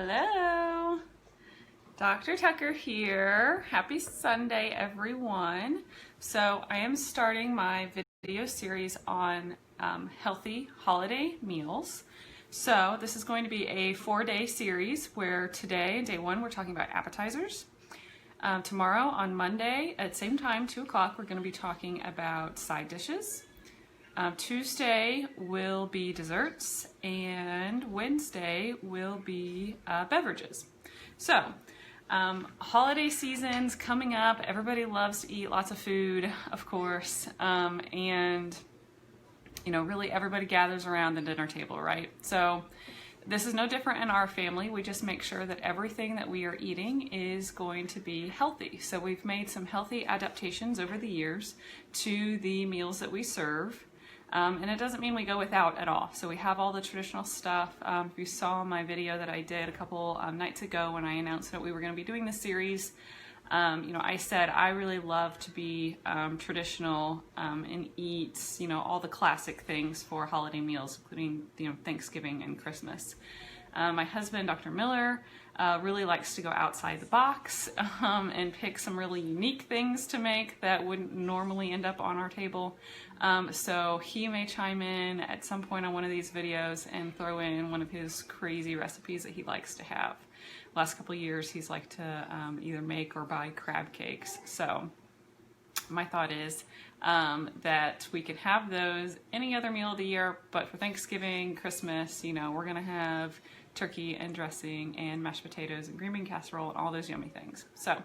Hello, Dr. Tucker here. Happy Sunday, everyone. So I am starting my video series on healthy holiday meals. So this is going to be a 4-day series where today, day one, we're talking about appetizers. Tomorrow on Monday at same time, 2 o'clock, we're going to be talking about side dishes. Tuesday will be desserts, and Wednesday will be beverages. So, holiday season's coming up. Everybody loves to eat lots of food, of course, and you know, really everybody gathers around the dinner table, right? So this is no different in our family. We just make sure that everything that we are eating is going to be healthy. So we've made some healthy adaptations over the years to the meals that we serve. And it doesn't mean we go without at all. So we have all the traditional stuff. If you saw my video that I did a couple nights ago when I announced that we were going to be doing this series, you know, I said I really love to be traditional and eat, you know, all the classic things for holiday meals, including, you know, Thanksgiving and Christmas. My husband, Dr. Miller, really likes to go outside the box and pick some really unique things to make that wouldn't normally end up on our table. So he may chime in at some point on one of these videos and throw in one of his crazy recipes that he likes to have. Last couple of years he's liked to either make or buy crab cakes. So my thought is that we can have those any other meal of the year, but for Thanksgiving, Christmas, you know, we're gonna have turkey and dressing and mashed potatoes and green bean casserole and all those yummy things. So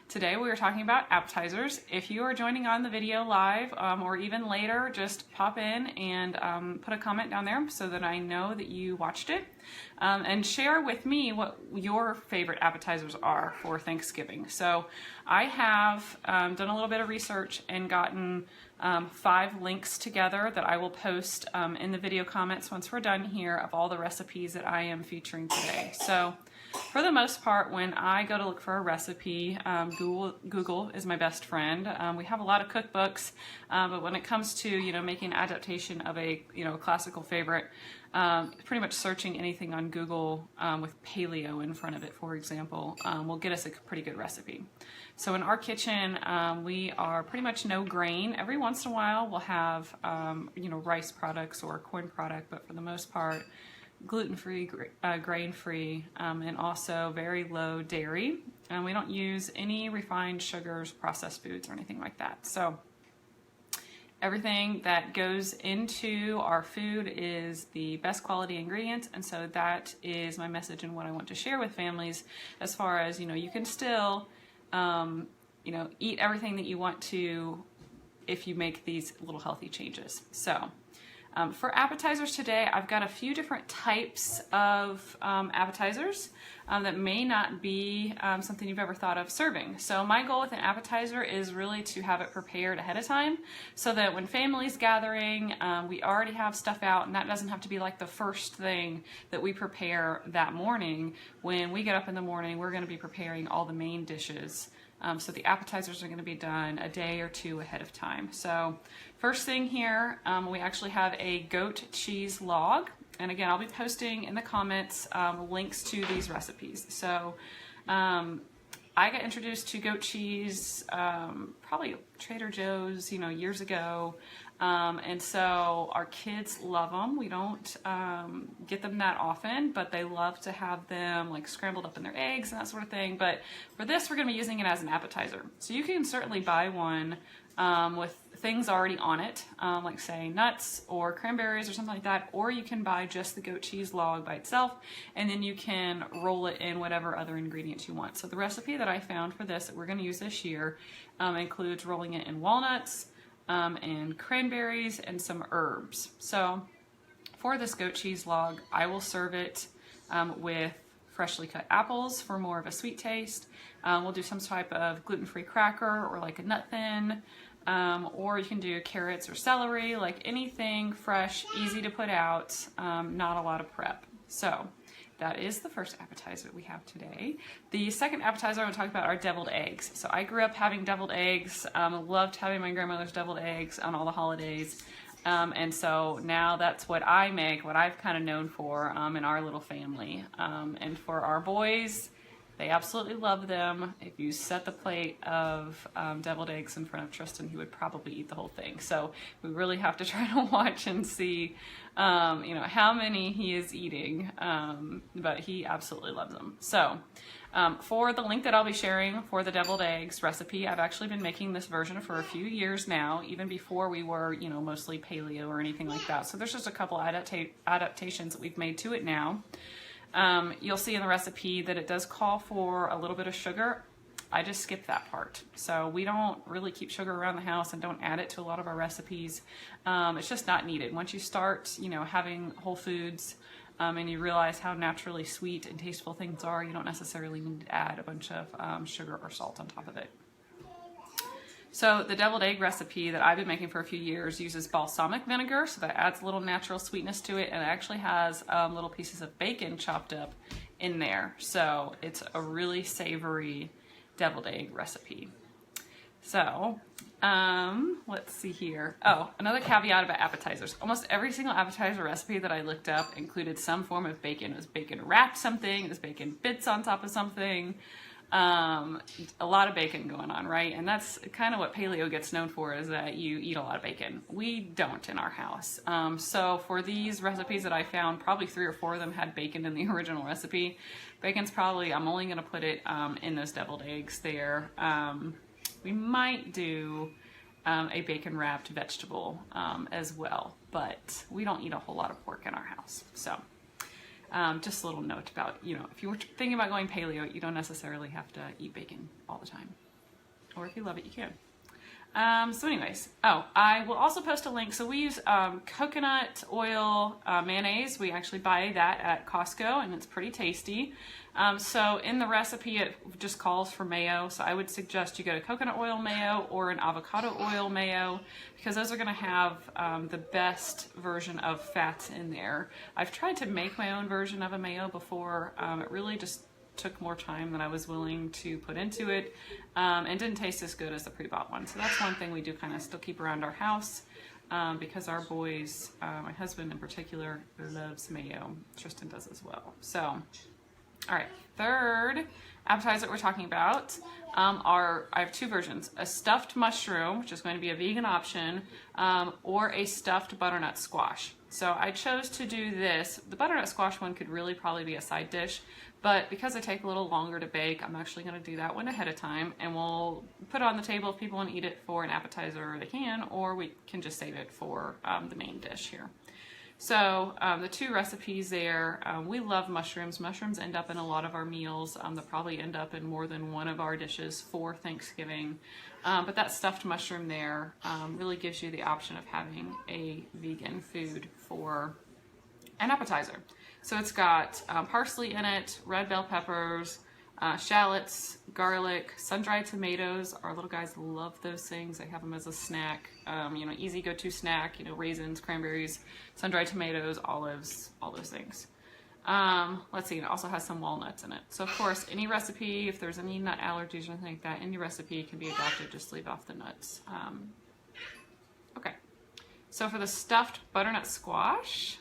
today we are talking about appetizers. If you are joining on the video live or even later, just pop in and put a comment down there so that I know that you watched it, and share with me what your favorite appetizers are for Thanksgiving. So I have done a little bit of research and gotten 5 links together that I will post in the video comments once we're done here of all the recipes that I am featuring today. So for the most part, when I go to look for a recipe, Google is my best friend. We have a lot of cookbooks, but when it comes to, you know, making an adaptation of a, you know, classical favorite, pretty much searching anything on Google with paleo in front of it, for example, will get us a pretty good recipe. So in our kitchen, we are pretty much no grain. Every once in a while, we'll have, you know, rice products or a corn product, but for the most part, gluten-free, grain-free, and also very low dairy. And we don't use any refined sugars, processed foods, or anything like that. So everything that goes into our food is the best quality ingredients, and so that is my message and what I want to share with families as far as, you know, you can still, you know, eat everything that you want to if you make these little healthy changes. So for appetizers today, I've got a few different types of appetizers that may not be something you've ever thought of serving. So my goal with an appetizer is really to have it prepared ahead of time so that when family's gathering, we already have stuff out, and that doesn't have to be like the first thing that we prepare that morning. When we get up in the morning, we're going to be preparing all the main dishes. So the appetizers are going to be done a day or 2 ahead of time. So first thing here, we actually have a goat cheese log. And again, I'll be posting in the comments links to these recipes. So I got introduced to goat cheese probably Trader Joe's, you know, years ago. And so our kids love them. We don't get them that often, but they love to have them like scrambled up in their eggs and that sort of thing. But for this, we're going to be using it as an appetizer. So you can certainly buy one with things already on it, like say nuts or cranberries or something like that, or you can buy just the goat cheese log by itself, and then you can roll it in whatever other ingredients you want. So the recipe that I found for this that we're going to use this year includes rolling it in walnuts, and cranberries and some herbs. So for this goat cheese log, I will serve it with freshly cut apples for more of a sweet taste. We'll do some type of gluten-free cracker or like a nut thin, or you can do carrots or celery, like anything fresh, easy to put out, not a lot of prep. So that is the first appetizer that we have today. The second appetizer I want to talk about are deviled eggs. So I grew up having deviled eggs, loved having my grandmother's deviled eggs on all the holidays. And so now that's what I make, what I've kind of known for in our little family. And for our boys, they absolutely love them. If you set the plate of deviled eggs in front of Tristan, he would probably eat the whole thing. So we really have to try to watch and see, how many he is eating. But he absolutely loves them. So for the link that I'll be sharing for the deviled eggs recipe, I've actually been making this version for a few years now, even before we were, mostly paleo or anything like that. So there's just a couple adaptations that we've made to it now. You'll see in the recipe that it does call for a little bit of sugar. I just skipped that part. So we don't really keep sugar around the house and don't add it to a lot of our recipes. It's just not needed. Once you start, having whole foods, and you realize how naturally sweet and tasteful things are, you don't necessarily need to add a bunch of sugar or salt on top of it. So the deviled egg recipe that I've been making for a few years uses balsamic vinegar, so that adds a little natural sweetness to it, and it actually has little pieces of bacon chopped up in there. So it's a really savory deviled egg recipe. So let's see here. Oh, another caveat about appetizers. Almost every single appetizer recipe that I looked up included some form of bacon. It was bacon wrapped something, it was bacon bits on top of something. A lot of bacon going on, right? And that's kind of what paleo gets known for, is that you eat a lot of bacon. We don't in our house. So for these recipes that I found, probably 3 or 4 of them had bacon in the original recipe. Bacon's probably, I'm only going to put it in those deviled eggs there. We might do a bacon wrapped vegetable as well, but we don't eat a whole lot of pork in our house. So just a little note about, if you were thinking about going paleo, you don't necessarily have to eat bacon all the time. Or if you love it, you can. So anyways, I will also post a link. So we use coconut oil mayonnaise. We actually buy that at Costco, and it's pretty tasty. So in the recipe, it just calls for mayo. So I would suggest you get a coconut oil mayo or an avocado oil mayo, because those are going to have the best version of fats in there. I've tried to make my own version of a mayo before. It really just took more time than I was willing to put into it, and didn't taste as good as the pre-bought one. So that's one thing we do kind of still keep around our house, because our boys, my husband in particular, loves mayo. Tristan does as well. So all right, third appetizer we're talking about I have 2 versions: a stuffed mushroom, which is going to be a vegan option, or a stuffed butternut squash. So I chose to do this. The butternut squash one could really probably be a side dish, but because they take a little longer to bake, I'm actually going to do that one ahead of time, and we'll put it on the table if people want to eat it for an appetizer, they can, or we can just save it for the main dish here. So the 2 recipes there, we love mushrooms. Mushrooms end up in a lot of our meals. They'll probably end up in more than one of our dishes for Thanksgiving. But that stuffed mushroom there really gives you the option of having a vegan food for an appetizer. So it's got parsley in it, red bell peppers, shallots, garlic, sun-dried tomatoes. Our little guys love those things. They have them as a snack, easy go-to snack, raisins, cranberries, sun-dried tomatoes, olives, all those things. Let's see, it also has some walnuts in it. So of course, any recipe, if there's any nut allergies or anything like that, any recipe can be adopted, just leave off the nuts. Okay, so for the stuffed butternut squash,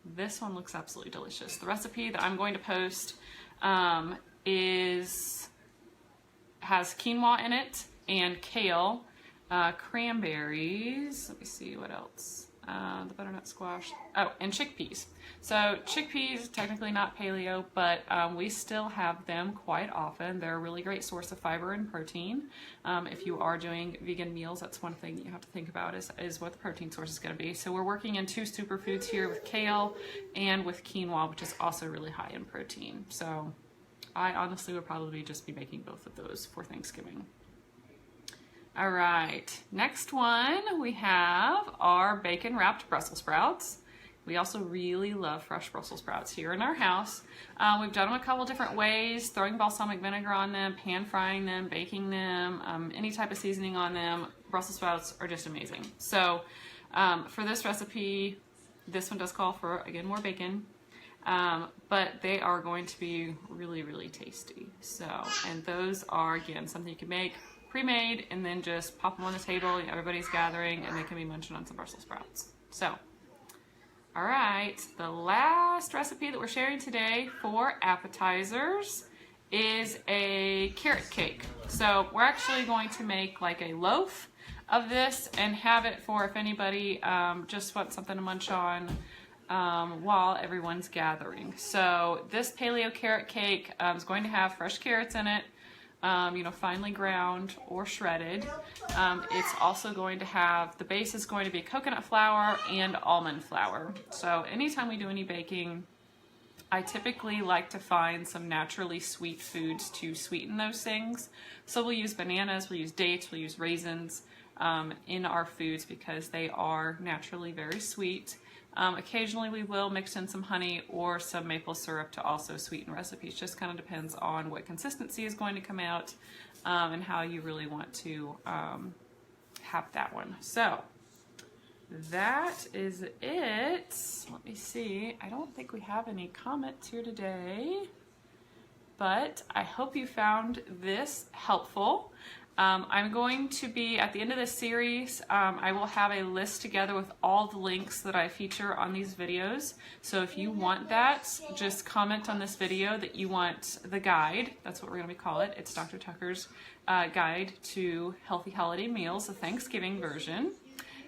this one looks absolutely delicious. The recipe that I'm going to post has quinoa in it and kale, cranberries. Let me see what else. The butternut squash. Oh, and chickpeas. So chickpeas, technically not paleo, but we still have them quite often. They're a really great source of fiber and protein. If you are doing vegan meals, that's one thing that you have to think about is what the protein source is going to be. So we're working in 2 superfoods here with kale and with quinoa, which is also really high in protein. So I honestly would probably just be making both of those for Thanksgiving. All right, next one we have our bacon wrapped Brussels sprouts. We also really love fresh Brussels sprouts here in our house. We've done them a couple different ways: throwing balsamic vinegar on them, pan frying them, baking them, any type of seasoning on them. Brussels sprouts are just amazing. So for this recipe, this one does call for, again, more bacon. But they are going to be really, really tasty. So, and those are, again, something you can make pre-made, and then just pop them on the table. Everybody's gathering, and they can be munching on some Brussels sprouts. So, all right, the last recipe that we're sharing today for appetizers is a carrot cake. So we're actually going to make like a loaf of this and have it for if anybody just wants something to munch on while everyone's gathering. So this paleo carrot cake is going to have fresh carrots in it, finely ground or shredded. It's also going to have, the base is going to be coconut flour and almond flour. So anytime we do any baking, I typically like to find some naturally sweet foods to sweeten those things. So we'll use bananas, we'll use dates, we'll use raisins in our foods because they are naturally very sweet. Occasionally we will mix in some honey or some maple syrup to also sweeten recipes. Just kind of depends on what consistency is going to come out and how you really want to have that one. So that is it. Let me see. I don't think we have any comments here today, but I hope you found this helpful. I'm going to be, at the end of this series, I will have a list together with all the links that I feature on these videos. So if you want that, just comment on this video that you want the guide. That's what we're going to call it. It's Dr. Tucker's guide to healthy holiday meals, the Thanksgiving version.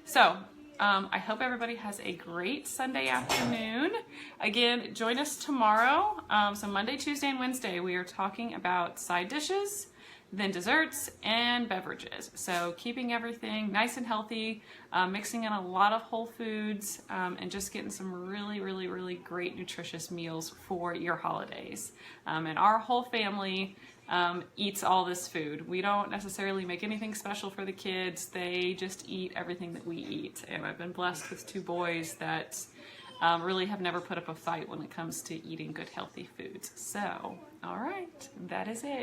So I hope everybody has a great Sunday afternoon. Again, join us tomorrow. So Monday, Tuesday, and Wednesday, we are talking about side dishes, then desserts and beverages. So keeping everything nice and healthy, mixing in a lot of whole foods, and just getting some really, really, really great nutritious meals for your holidays. And our whole family eats all this food. We don't necessarily make anything special for the kids. They just eat everything that we eat. And I've been blessed with two boys that really have never put up a fight when it comes to eating good, healthy foods. So, all right, that is it.